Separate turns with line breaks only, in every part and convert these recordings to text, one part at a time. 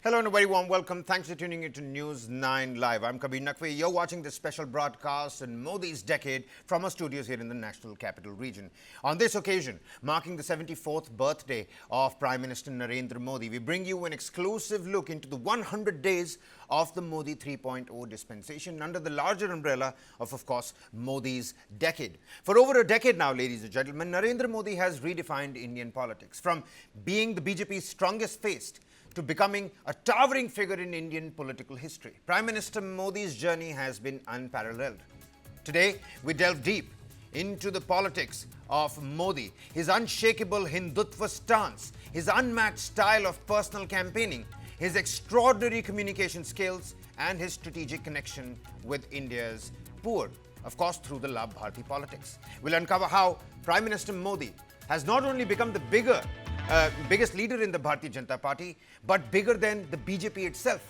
Hello and a very warm welcome. Thanks for tuning into News 9 Live. I'm Kabir Naqvi. You're watching this special broadcast in Modi's decade from our studios here in the National Capital Region. On this occasion, marking the 74th birthday of Prime Minister Narendra Modi, we bring you an exclusive look into the 100 days of the Modi 3.0 dispensation under the larger umbrella of course, Modi's decade. For over a decade now, ladies and gentlemen, Narendra Modi has redefined Indian politics. From being the BJP's strongest face to becoming a towering figure in Indian political history, Prime Minister Modi's journey has been unparalleled. Today, we delve deep into the politics of Modi, his unshakable Hindutva stance, his unmatched style of personal campaigning, his extraordinary communication skills, and his strategic connection with India's poor, of course, through the Labharti politics. We'll uncover how Prime Minister Modi has not only become the biggest leader in the Bharatiya Janata Party, but bigger than the BJP itself,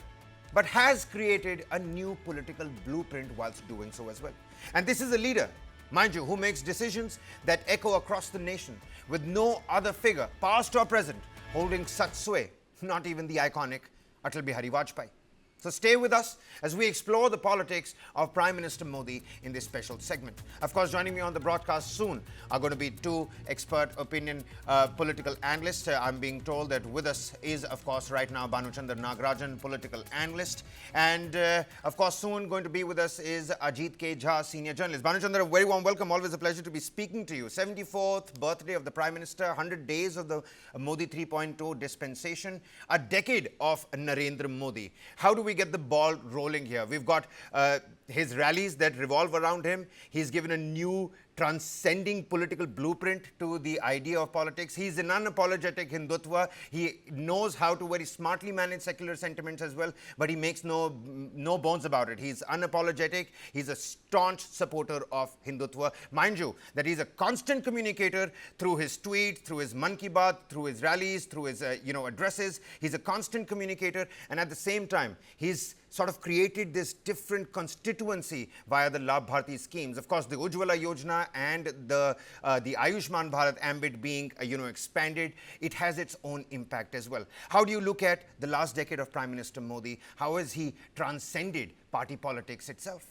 but has created a new political blueprint whilst doing so as well. And this is a leader, mind you, who makes decisions that echo across the nation with no other figure, past or present, holding such sway, not even the iconic Atal Bihari Vajpayee. So stay with us as we explore the politics of Prime Minister Modi in this special segment. Of course, joining me on the broadcast soon are going to be two expert opinion political analysts. I'm being told that with us is, of course, right now Bhanuchandra Nagarajan, political analyst. And, of course, soon going to be with us is Ajit K. Jha, senior journalist. Bhanuchandra, a very warm welcome. Always a pleasure to be speaking to you. 74th birthday of the Prime Minister, 100 days of the Modi 3.0 dispensation, a decade of Narendra Modi. How do we get the ball rolling here? We've got his rallies that revolve around him. He's given a new transcending political blueprint to the idea of politics. He's an unapologetic Hindutva. He knows how to very smartly manage secular sentiments as well, but he makes no bones about it. He's unapologetic. He's a staunch supporter of Hindutva. Mind you, that he's a constant communicator through his tweets, through his Mann Ki Baat, through his rallies, through his addresses. He's a constant communicator, and at the same time, he's sort of created this different constituency via the Labharti schemes. Of course, the Ujjwala Yojana and the Ayushman Bharat ambit being expanded, it has its own impact as well. How do you look at the last decade of Prime Minister Modi? How has he transcended party politics itself?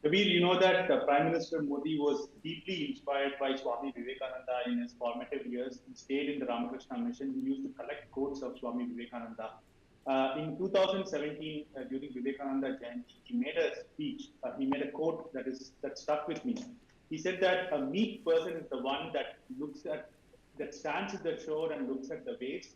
Kabir, you know that Prime Minister Modi was deeply inspired by Swami Vivekananda in his formative years. He stayed in the Ramakrishna mission. He used to collect quotes of Swami Vivekananda. In 2017, during Vivekananda Jayanti, he made a speech. He made a quote that stuck with me. He said that a meek person is the one that stands at the shore and looks at the waves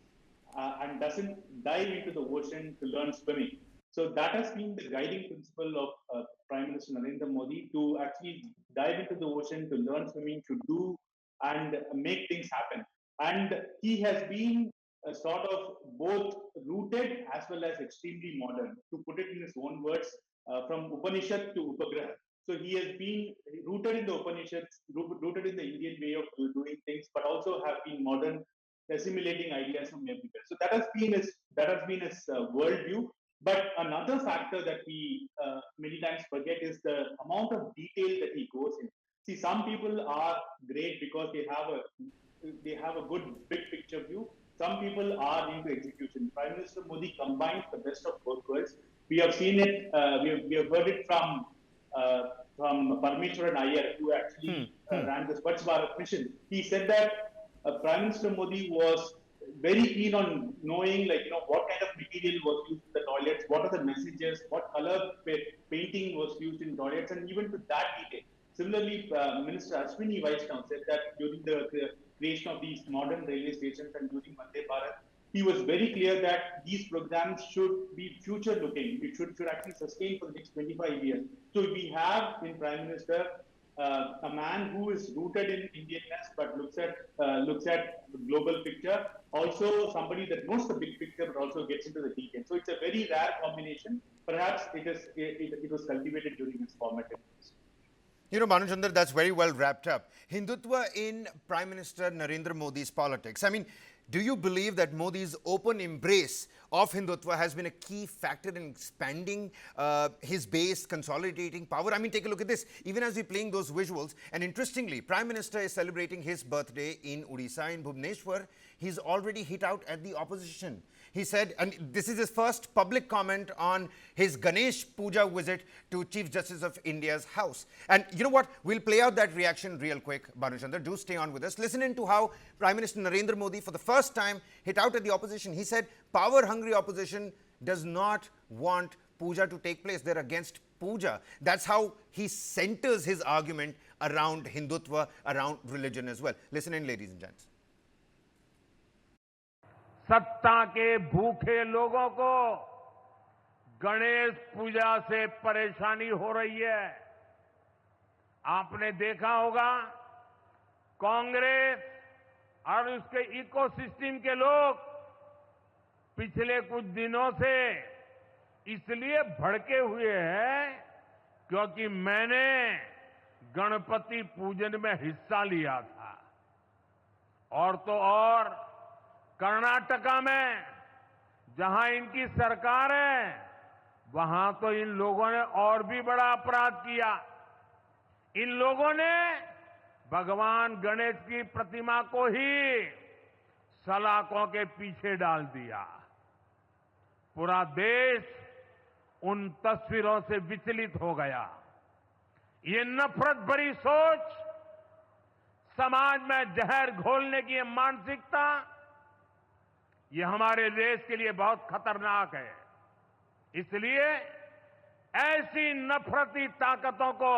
and doesn't dive into the ocean to learn swimming. So that has been the guiding principle of Prime Minister Narendra Modi, to actually dive into the ocean, to learn swimming, to do and make things happen. And he has been sort of both rooted as well as extremely modern. To put it in his own words, from Upanishad to Upagraha. So he has been rooted in the Upanishads, rooted in the Indian way of doing things, but also have been modern, assimilating ideas from everywhere. So that has been his worldview. But another factor that we many times forget is the amount of detail that he goes in. See, some people are great because they have a good big picture view. Some people are into execution. Prime Minister Modi combines the best of both worlds. We have seen it. We have heard it from Parmeshwaran Iyer, who actually ran the Swachh Bharat mission. He said that Prime Minister Modi was very keen on knowing, what kind of material was used in the toilets, what are the messages, what color painting was used in toilets, and even to that detail. Similarly, Minister Ashwini Vaishnaw said that during the creation of these modern railway stations and during Vande Bharat, he was very clear that these programs should be future-looking. It should actually sustain for the next 25 years. So we have in Prime Minister a man who is rooted in Indianness but looks at the global picture. Also, somebody that knows the big picture but also gets into the details. So it's a very rare combination. Perhaps it was cultivated during his formative years.
Bhanuchandra, that's very well wrapped up. Hindutva in Prime Minister Narendra Modi's politics. I mean, Do you believe that Modi's open embrace of Hindutva has been a key factor in expanding his base, consolidating power? I mean, take a look at this. Even as we're playing those visuals, and interestingly, Prime Minister is celebrating his birthday in Odisha, in Bhubaneswar. He's already hit out at the opposition. He said, and this is his first public comment on his Ganesh Puja visit to Chief Justice of India's house. And you know what? We'll play out that reaction real quick, Bhanuchandra. Do stay on with us. Listen into how Prime Minister Narendra Modi, for the first time, hit out at the opposition. He said, power-hungry opposition does not want puja to take place. They're against puja. That's how he centers his argument around Hindutva, around religion as well. Listen in, ladies and gents.
सत्ता के भूखे लोगों को गणेश पूजा से परेशानी हो रही है। आपने देखा होगा कांग्रेस और उसके इकोसिस्टम के लोग पिछले कुछ दिनों से इसलिए भड़के हुए हैं क्योंकि मैंने गणपति पूजन में हिस्सा लिया था। और तो और कर्नाटका में जहां इनकी सरकार है वहां तो इन लोगों ने और भी बड़ा अपराध किया। इन लोगों ने भगवान गणेश की प्रतिमा को ही सलाखों के पीछे डाल दिया। पूरा देश उन तस्वीरों से विचलित हो गया। ये नफरत भरी सोच, समाज में जहर घोलने की ये मानसिकता, ये हमारे देश के लिए बहुत खतरनाक है। इसलिए ऐसी नफरती ताकतों को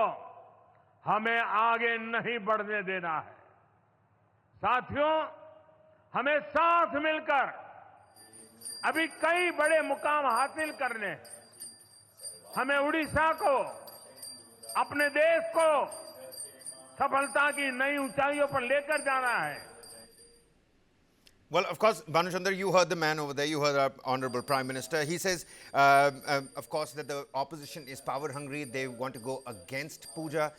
हमें आगे नहीं बढ़ने देना है। साथियों, हमें साथ मिलकर अभी कई बड़े मुकाम हासिल करने हैं। हमें उड़ीसा को, अपने देश को सफलता की नई ऊंचाइयों पर लेकर जाना है।
Well, of course, Bhanuchandra, you heard the man over there. You heard our Honorable Prime Minister. He says, of course, that the opposition is power hungry. They want to go against puja.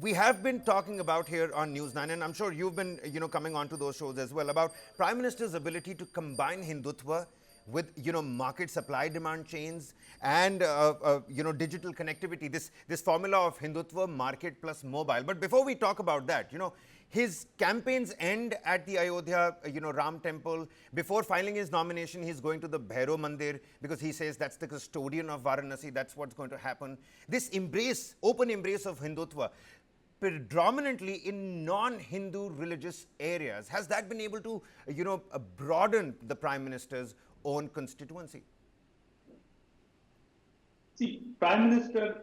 We have been talking about here on News9, and I'm sure you've been, coming onto those shows as well, about Prime Minister's ability to combine Hindutva with, market supply demand chains and, digital connectivity. This formula of Hindutva, market plus mobile. But before we talk about that, his campaigns end at the Ayodhya, Ram temple. Before filing his nomination, he's going to the Bhairo Mandir because he says that's the custodian of Varanasi. That's what's going to happen. This embrace, open embrace of Hindutva, predominantly in non-Hindu religious areas, has that been able to, broaden the Prime Minister's own constituency?
See, Prime Minister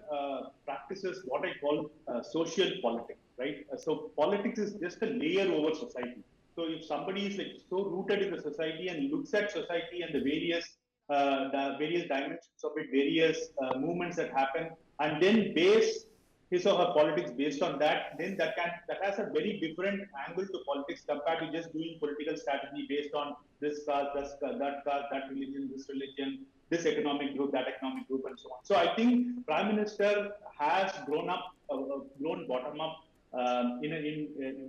practices what I call social politics, right? So politics is just a layer over society. So if somebody is so rooted in the society and looks at society and the various dimensions of it, various movements that happen, and then base his or her politics based on that, then that has a very different angle to politics compared to just doing political strategy based on this caste, that religion, this economic group, that economic group, and so on. So I think Prime Minister has grown bottom up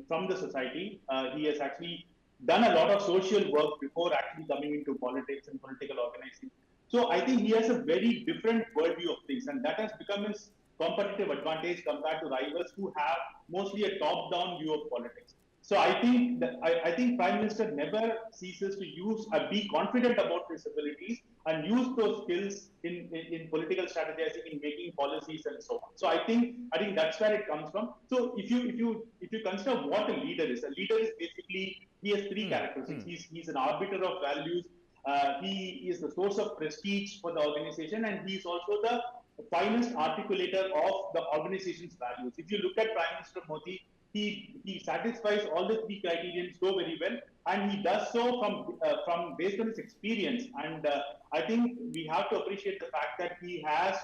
from the society. He has actually done a lot of social work before actually coming into politics and political organizing. So I think he has a very different worldview of things, and that has become his competitive advantage compared to rivals who have mostly a top-down view of politics. So I think Prime Minister never ceases to be confident about his abilities and use those skills in political strategizing, in making policies and so on. So I think that's where it comes from. So if you consider what a leader is basically, he has three characteristics. He's an arbiter of values. He is the source of prestige for the organization, and he's also the finest articulator of the organization's values. If you look at Prime Minister Modi, he satisfies all the three criterion so very well, and he does so from based on his experience. And I think we have to appreciate the fact that he has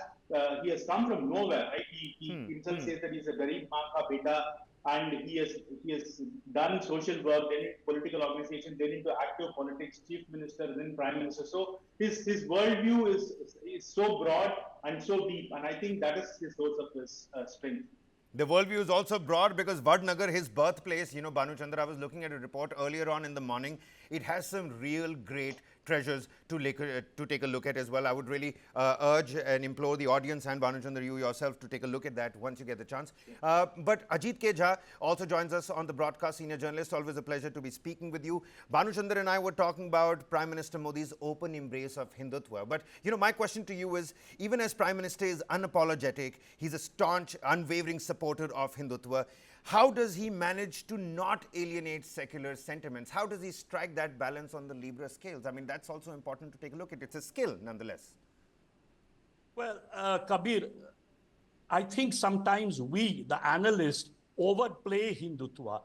come from nowhere, right? He himself says that he's a very Maka beta, and he has done social work, then in political organization, then into active politics, chief minister, then prime minister. So his worldview is so broad and so deep, and I think that is his source of his strength.
The worldview is also broad because Vadnagar, his birthplace, Banu Chandra, I was looking at a report earlier on in the morning. It has some real great treasures to take a look at as well. I would really urge and implore the audience and Banu Chandra, you yourself, to take a look at that once you get the chance. But Ajit K. Jha also joins us on the broadcast, senior journalist. Always a pleasure to be speaking with you. Banu Chandra and I were talking about Prime Minister Modi's open embrace of Hindutva. But, my question to you is, even as Prime Minister is unapologetic, he's a staunch, unwavering supporter of Hindutva. How does he manage to not alienate secular sentiments? How does he strike that balance on the Libra scales? I mean, that's also important to take a look at. It's a skill, nonetheless.
Well, Kabir, I think sometimes we, the analysts, overplay Hindutva.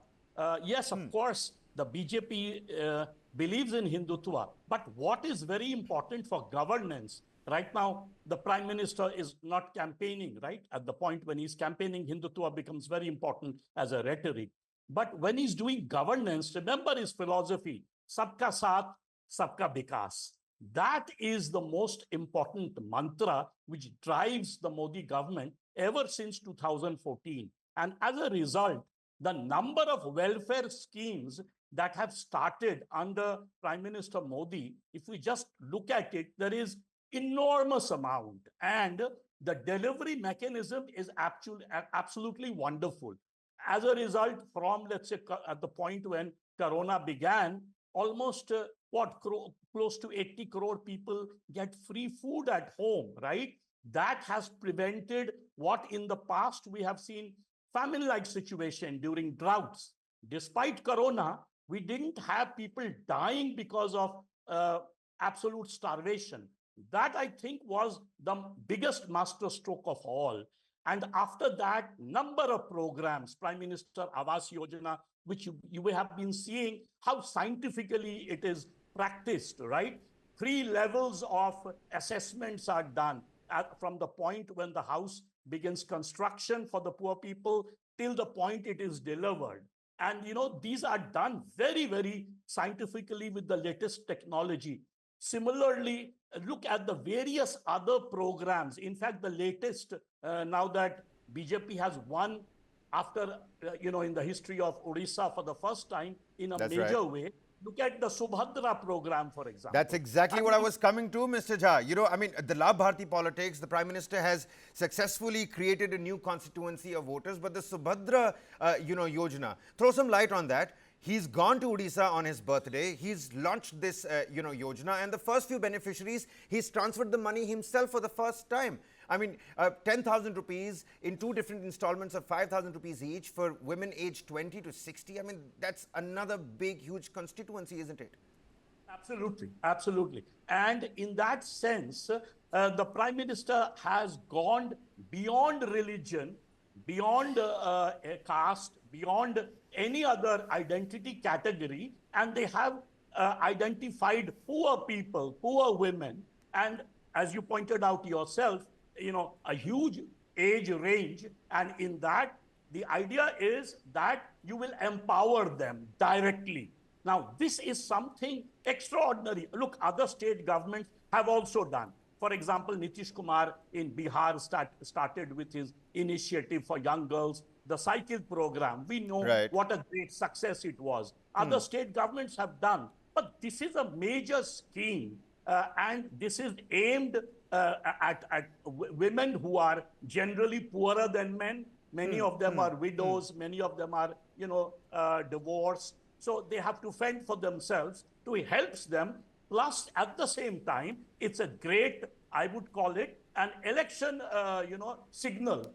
Yes, of course, the BJP believes in Hindutva, but what is very important for governance? Right now, the Prime Minister is not campaigning, right? At the point when he's campaigning, Hindutva becomes very important as a rhetoric. But when he's doing governance, remember his philosophy, Sabka Saath, Sabka Vikas. That is the most important mantra which drives the Modi government ever since 2014. And as a result, the number of welfare schemes that have started under Prime Minister Modi, if we just look at it, there is enormous amount, and the delivery mechanism is absolutely wonderful. As a result, from, let's say, at the point when Corona began, almost close to 80 crore people get free food at home, right? That has prevented what in the past we have seen famine-like situation during droughts. Despite Corona, we didn't have people dying because of absolute starvation. That, I think, was the biggest masterstroke of all. And after that, number of programs, Prime Minister Awas Yojana, which you have been seeing how scientifically it is practiced, right? 3 levels of assessments are done from the point when the house begins construction for the poor people till the point it is delivered. And, these are done very, very scientifically with the latest technology. Similarly, look at the various other programs. In fact, the latest, now that BJP has won after, in the history of Odisha for the first time in a major way, look at the Subhadra program, for example.
That's exactly what I was coming to, Mr. Jha. I mean, the Labharti politics, the Prime Minister has successfully created a new constituency of voters, but the Subhadra, Yojana, throw some light on that. He's gone to Odisha on his birthday. He's launched this, Yojana, and the first few beneficiaries, he's transferred the money himself for the first time. I mean, 10,000 rupees in 2 different installments of 5,000 rupees each for women aged 20 to 60. I mean, that's another big, huge constituency, isn't it?
Absolutely, absolutely. And in that sense, the Prime Minister has gone beyond religion, beyond caste, beyond any other identity category, and they have identified poor people, poor women, and as you pointed out yourself, a huge age range. And in that, the idea is that you will empower them directly. Now, this is something extraordinary. Look, other state governments have also done. For example, Nitish Kumar in Bihar started with his initiative for young girls, the cycle program. We know what a great success it was. Other state governments have done. But this is a major scheme, and this is aimed at women who are generally poorer than men. Many of them are widows. Many of them are, divorced. So they have to fend for themselves. So it helps them. Plus, at the same time, it's a great, I would call it, an election, signal.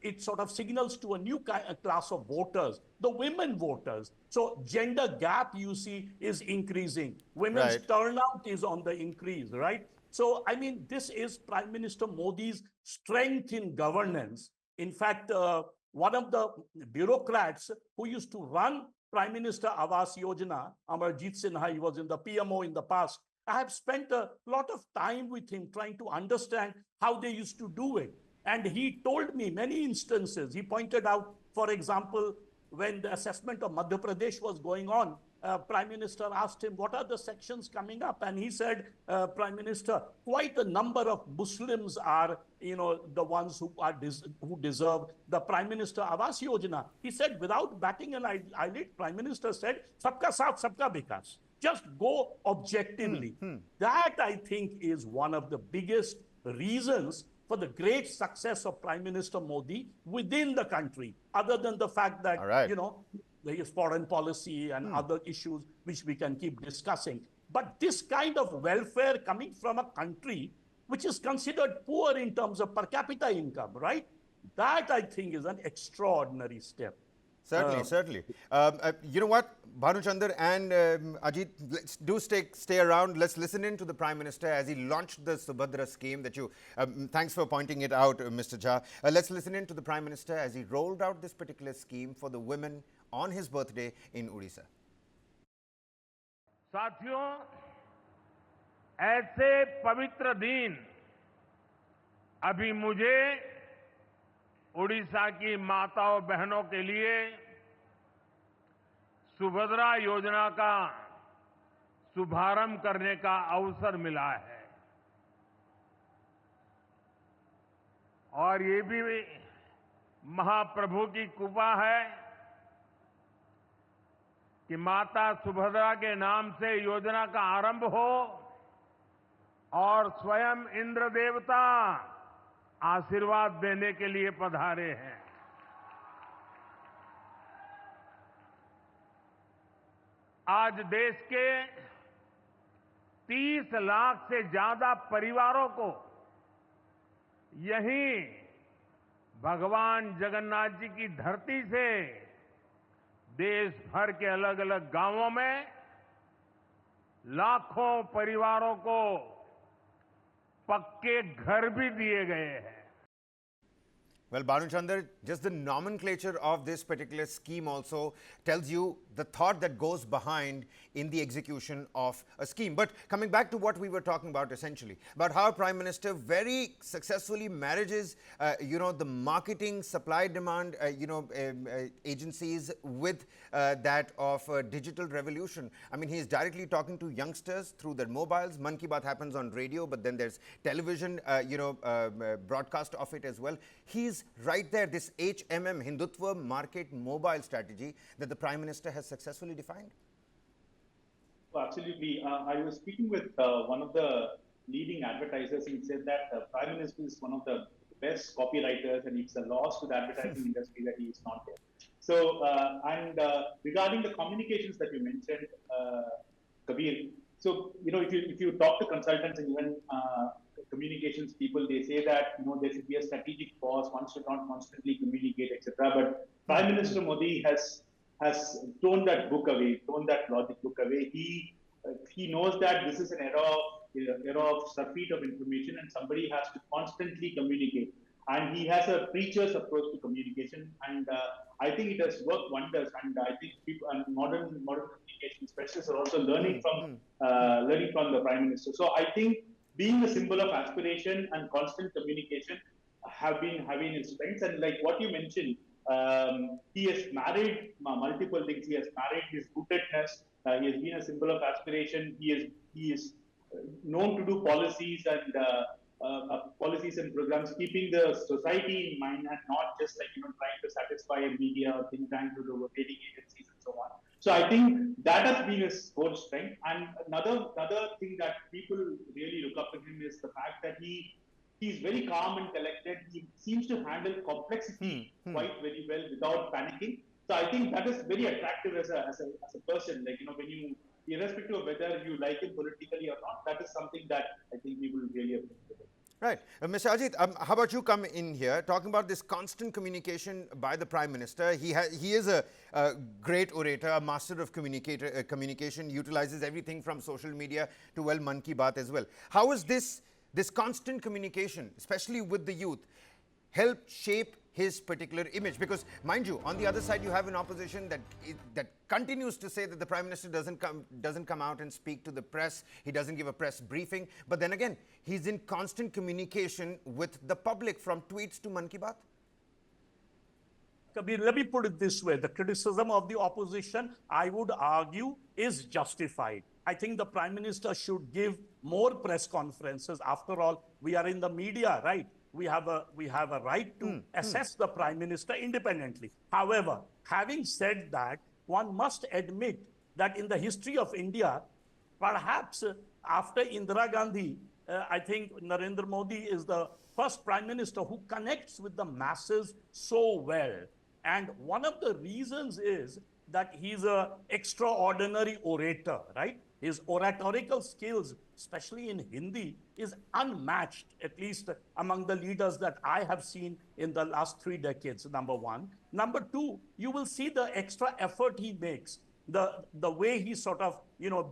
It sort of signals to a new class of voters, the women voters. So gender gap, you see, is increasing. Women's turnout is on the increase, right? So, I mean, this is Prime Minister Modi's strength in governance. In fact, one of the bureaucrats who used to run Prime Minister Awas Yojana, Amarjit Sinha, he was in the PMO in the past. I have spent a lot of time with him trying to understand how they used to do it. And he told me many instances. He pointed out, for example, when the assessment of Madhya Pradesh was going on, Prime Minister asked him, what are the sections coming up? And he said, Prime Minister, quite a number of Muslims are, the ones who deserve the Prime Minister Awas Yojana. He said, without batting an eyelid, Prime Minister said, Sabka Saath, Sabka Vikas. Just go objectively. That, I think, is one of the biggest reasons for the great success of Prime Minister Modi within the country, other than the fact that, there is foreign policy and other issues which we can keep discussing. But this kind of welfare coming from a country which is considered poor in terms of per capita income, right? That, I think, is an extraordinary step.
Certainly, certainly. You know what, Bhanuchandar and Ajit, do stay around. Let's listen in to the Prime Minister as he launched the Subhadra scheme that you, thanks for pointing it out, Mr. Jha. Let's listen in to the Prime Minister as he rolled out this particular scheme for the women on his birthday in Odisha.
साथियों, ऐसे पवित्र दिन अभी मुझे उड़ीसा की माताओं बहनों के लिए सुभद्रा योजना का शुभारंभ करने का अवसर मिला है और ये भी महाप्रभु की कृपा है कि माता सुभद्रा के नाम से योजना का आरंभ हो और स्वयं इंद्र देवता आशीर्वाद देने के लिए पधारे हैं। आज देश के 30 लाख से ज्यादा परिवारों को यहीं भगवान जगन्नाथ जी की धरती से देश भर के अलग अलग गांवों में लाखों परिवारों को पक्के घर भी दिए गए हैं।
Well, Bhanuchandar, just the nomenclature of this particular scheme also tells you the thought that goes behind in the execution of a scheme. But coming back to what we were talking about essentially, about how Prime Minister very successfully manages, the marketing, supply, demand, agencies with that of digital revolution. I mean, he is directly talking to youngsters through their mobiles. Man Ki Baat happens on radio, but then there's television, broadcast of it as well. He's right there, this HMM, Hindutva market mobile strategy that the Prime Minister has successfully defined.
Absolutely. I was speaking with one of the leading advertisers, and he said that the Prime Minister is one of the best copywriters, and it's a loss to the advertising industry that he is not there. So, regarding the communications that you mentioned, Kabir, so, if you talk to consultants and even communications people, they say that, there should be a strategic pause, one should not constantly communicate, etc. But Prime Minister Modi has thrown that book away, thrown that logic book away. He knows that this is an era of surfeit of information, and somebody has to constantly communicate. And he has a preacher's approach to communication, and I think it has worked wonders. And I think people and modern communication specialists are also learning from the Prime Minister. So I think being a symbol of aspiration and constant communication have been having its strengths. And like what you mentioned, he has married multiple things. He has married his rootedness. He has been a symbol of aspiration. He is known to do policies and programs, keeping the society in mind and not just trying to satisfy a media or think tank to the rotating agencies and so on. So I think that has been his core strength. And another thing that people really look up to him is the fact that he's very calm and collected. He seems to handle complexity quite very well without panicking. So I think that is very attractive as a person. When you, irrespective of whether you like him politically or not, that is something that I think people really appreciate.
Right. Mr. Ajit, how about you come in here, talking about this constant communication by the Prime Minister. He is a great orator, a master of communication, utilizes everything from social media to, well, Man Ki Baat as well. How is this constant communication, especially with the youth, helped shape his particular image? Because, mind you, on the other side, you have an opposition that continues to say that the Prime Minister doesn't come out and speak to the press. He doesn't give a press briefing. But then again, he's in constant communication with the public, from tweets to Man Ki Baat.
Kabir, let me put it this way. The criticism of the opposition, I would argue, is justified. I think the Prime Minister should give more press conferences. After all, we are in the media, right? We have a right to assess the Prime Minister independently. However, having said that, one must admit that in the history of India, perhaps after Indira Gandhi, I think Narendra Modi is the first Prime Minister who connects with the masses so well. And one of the reasons is that he's an extraordinary orator, right? His oratorical skills, especially in Hindi, is unmatched, at least among the leaders that I have seen in the last 3 decades, number one. Number two, you will see the extra effort he makes, the way he sort of,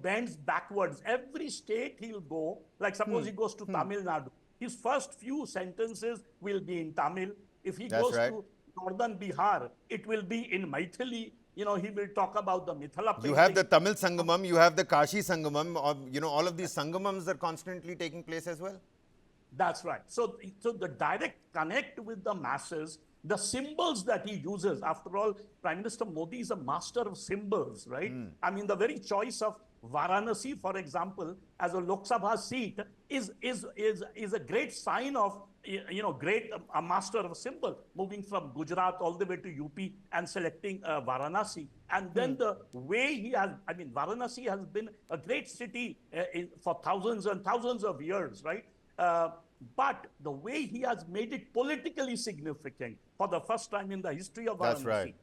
bends backwards. Every state he'll go, like suppose he goes to Tamil Nadu, his first few sentences will be in Tamil. If he goes to northern Bihar, it will be in Maithili. He will talk about the Mithila painting.
You have the Tamil Sangamam, you have the Kashi Sangamam, or, all of these Sangamams are constantly taking place as well?
That's right. So the direct connect with the masses, the symbols that he uses, after all, Prime Minister Modi is a master of symbols, right? I mean, the very choice of Varanasi, for example, as a Lok Sabha seat is a great sign of, a master of a symbol, moving from Gujarat all the way to UP and selecting Varanasi. And then the way he has, Varanasi has been a great city for thousands and thousands of years, right? But the way he has made it politically significant for the first time in the history of Varanasi.
That's right.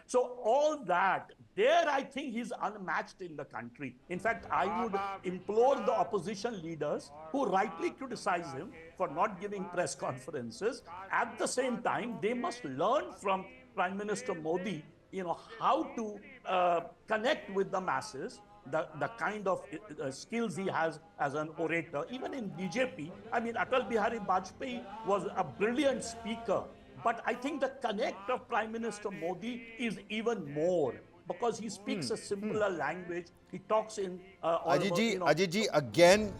So all that, there I think he's unmatched in the country. In fact, I would implore the opposition leaders who rightly criticize him for not giving press conferences, at the same time, they must learn from Prime Minister Modi, how to connect with the masses, the kind of skills he has as an orator. Even in BJP, Atal Bihari Vajpayee was a brilliant speaker. But I think the connect of Prime Minister Modi is even more, because he speaks a simpler language. He talks in
Ajit, again,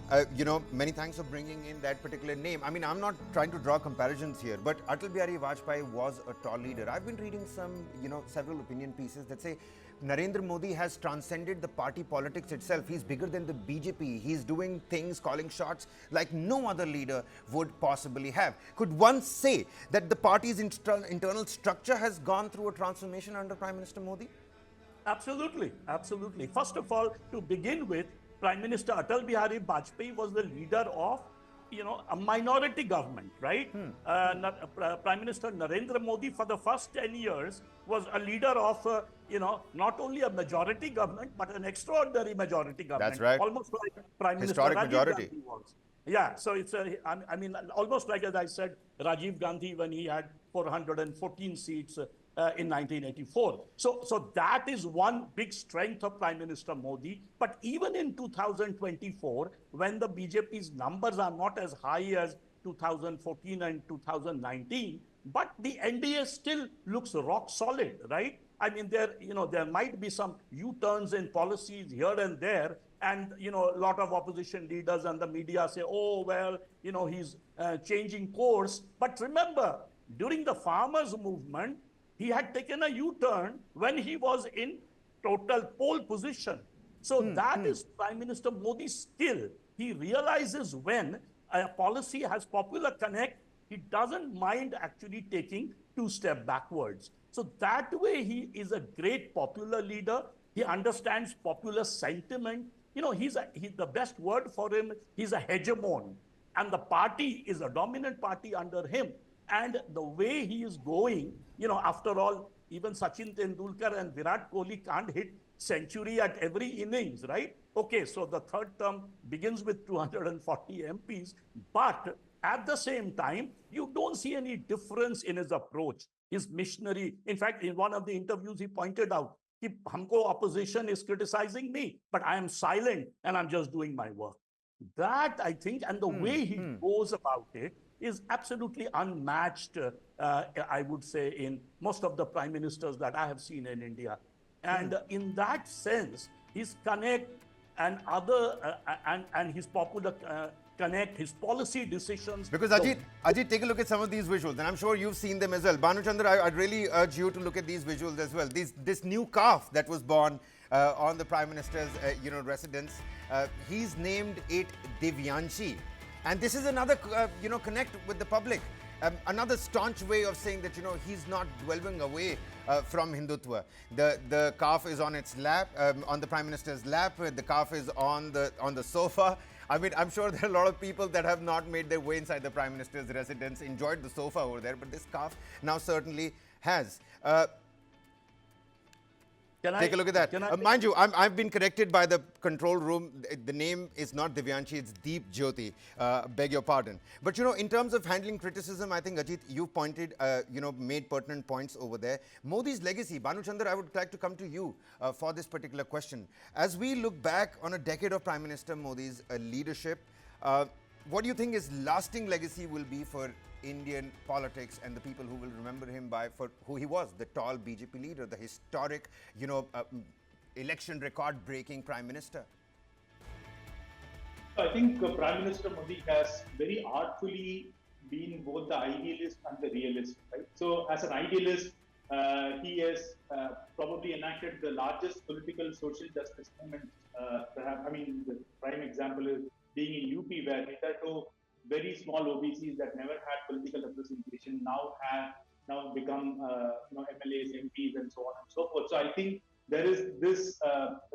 many thanks for bringing in that particular name. I'm not trying to draw comparisons here, but Atal Bihari Vajpayee was a tall leader. I've been reading some, several opinion pieces that say Narendra Modi has transcended the party politics itself. He's bigger than the BJP. He's doing things, calling shots like no other leader would possibly have. Could one say that the party's internal structure has gone through a transformation under Prime Minister Modi?
Absolutely, absolutely. First of all, to begin with, Prime Minister Atal Bihari Vajpayee was the leader of, a minority government, right? Prime Minister Narendra Modi, for the first 10 years, was a leader of, not only a majority government, but an extraordinary majority government.
That's right.
Almost like Prime
Historic
Minister Rajiv
majority.
Gandhi was. Yeah, so it's almost like, as I said, Rajiv Gandhi when he had 414 seats in 1984. So that is one big strength of Prime Minister Modi. But even in 2024, when the BJP's numbers are not as high as 2014 and 2019, but the NDA still looks rock solid, right? There might be some U-turns in policies here and there, and a lot of opposition leaders and the media say, oh, well, he's changing course. But remember, during the farmers' movement, he had taken a U-turn when he was in total pole position. So that is Prime Minister Modi's skill. He realizes when a policy has popular connect, he doesn't mind actually taking 2 steps backwards. So that way he is a great popular leader. He understands popular sentiment. The best word for him, he's a hegemon. And the party is a dominant party under him. And the way he is going, after all, even Sachin Tendulkar and Virat Kohli can't hit century at every innings, right? Okay, so the third term begins with 240 MPs, but at the same time, you don't see any difference in his approach, his missionary. In fact, in one of the interviews, he pointed out, Humko opposition is criticizing me, but I am silent and I'm just doing my work. That, I think, and the way he goes about it, is absolutely unmatched, I would say, in most of the prime ministers that I have seen in India. And in that sense, his connect and other and his popular connect his policy decisions.
Because
the-
Ajit, take a look at some of these visuals, and I'm sure you've seen them as well. Bhanu Chandra, I'd really urge you to look at these visuals as well. This new calf that was born on the Prime Minister's, residence, he's named it Divyanshi, and this is another, connect with the public. Another staunch way of saying that he's not dwelling away from Hindutva. The calf is on its lap, on the Prime Minister's lap. The calf is on the sofa. I mean, I'm sure there are a lot of people that have not made their way inside the Prime Minister's residence, enjoyed the sofa over there, but this calf now certainly has. Take a look at that. Mind you, I've been corrected by the control room. The name is not Divyanshi, it's Deep Jyoti. Beg your pardon. But in terms of handling criticism, I think Ajit, you pointed, made pertinent points over there. Modi's legacy. Bhanu Chandra, I would like to come to you for this particular question. As we look back on a decade of Prime Minister Modi's leadership, what do you think his lasting legacy will be for Indian politics and the people who will remember him for who he was, the tall BJP leader, the historic, election record-breaking Prime Minister?
I think Prime Minister Modi has very artfully been both the idealist and the realist, right? So as an idealist, he has probably enacted the largest political social justice movement. The prime example is being in UP, where hitherto very small OBCs that never had political representation now become MLAs, MPs, and so on and so forth. So I think there is this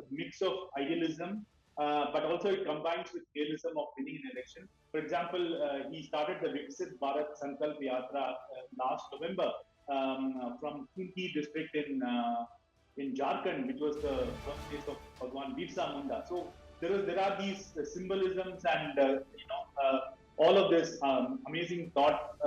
mix of idealism, but also it combines with realism of winning an election. For example, he started the Viksit Bharat Sankalp Yatra last November from Kunti district in Jharkhand, which was the birthplace of Bhagwan Birsa Munda. So there are these symbolisms and all of this amazing thought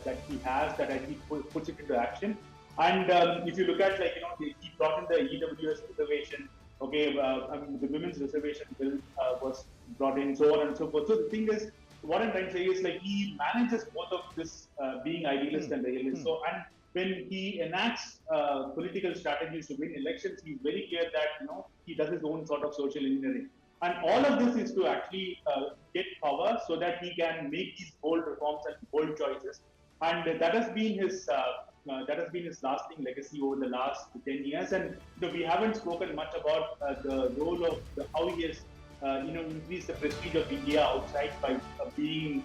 that he has, that I think puts it into action. And if you look at he brought in the EWS reservation. Okay, the women's reservation bill was brought in, so on and so forth. So the thing is, what I'm trying to say is he manages both of this being idealist and realist. So and when he enacts political strategies to win elections, he's very clear that he does his own sort of social engineering. And all of this is to actually get power so that he can make these bold reforms and bold choices. And that has been his lasting legacy over the last 10 years. And we haven't spoken much about the role of how he has increased the prestige of India outside by being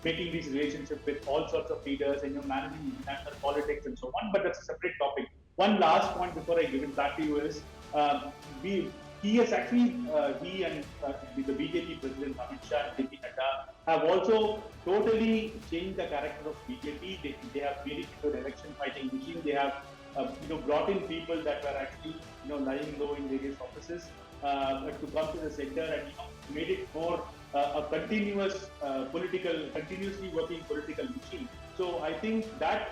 making these relationships with all sorts of leaders and managing international politics and so on. But that's a separate topic. One last point before I give it back to you is he has actually, he and the BJP President Amit Shah and JP Nadda have also totally changed the character of BJP. They have made it into an election fighting machine. They have brought in people that were actually lying low in various offices to come to the center and made it more a continuously working political machine. So I think that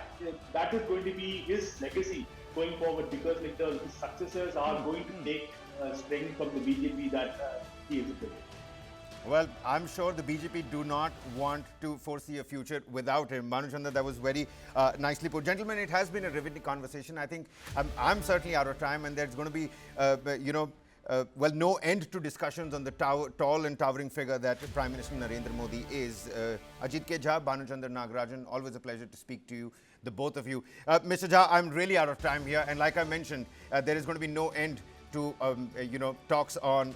is going to be his legacy going forward, because his successors are going to take strength from the BJP that he is building.
Well, I'm sure the BJP do not want to foresee a future without him. Bhanu Chandra, that was very nicely put. Gentlemen, it has been a riveting conversation. I think I'm certainly out of time, and there's going to be, no end to discussions on the tall and towering figure that Prime Minister Narendra Modi is. Ajit K. Jha, Bhanu Chandra Nagarajan, always a pleasure to speak to you, the both of you. Mr. Jha, I'm really out of time here, and like I mentioned, there is going to be no end to talks on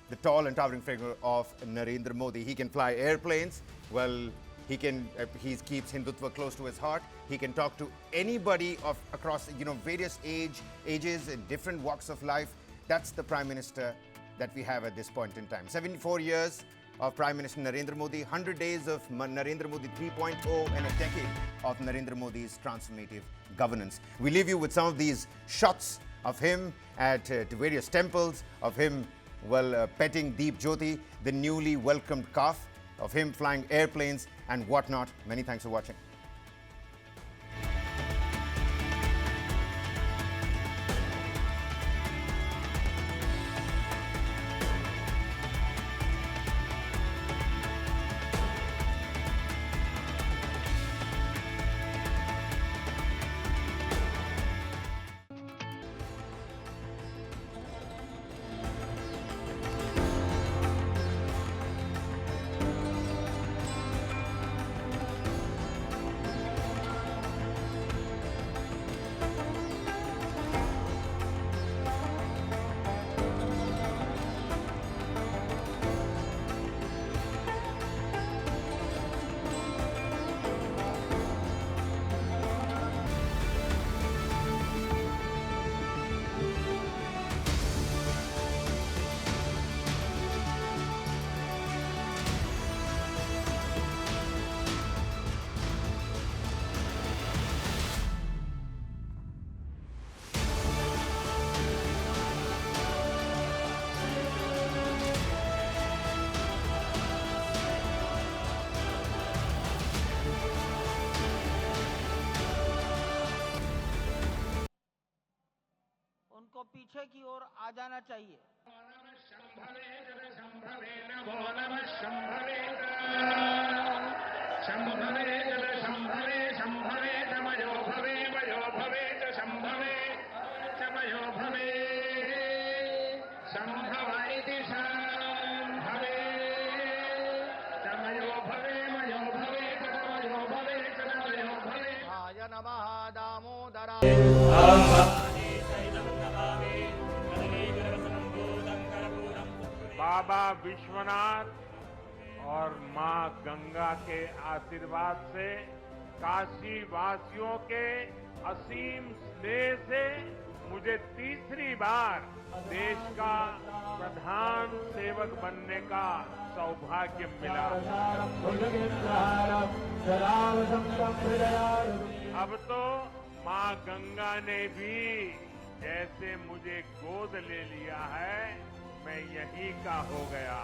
the tall and towering figure of Narendra Modi. He can fly airplanes. Well, he keeps Hindutva close to his heart. He can talk to anybody across various ages and different walks of life. That's the Prime Minister that we have at this point in time. 74 years of Prime Minister Narendra Modi, 100 days of Narendra Modi 3.0, and a decade of Narendra Modi's transformative governance. We leave you with some of these shots of him at various temples, of him petting Deep Jyoti, the newly welcomed calf, of him flying airplanes and whatnot. Many thanks for watching.
आ जाना चाहिए।
बाबा विश्वनाथ और मां गंगा के आशीर्वाद से काशी वासियों के असीम स्नेह से मुझे तीसरी बार देश का प्रधान सेवक बनने का सौभाग्य मिला। अब तो मां गंगा ने भी जैसे मुझे गोद ले लिया है, मैं यहीं का हो गया।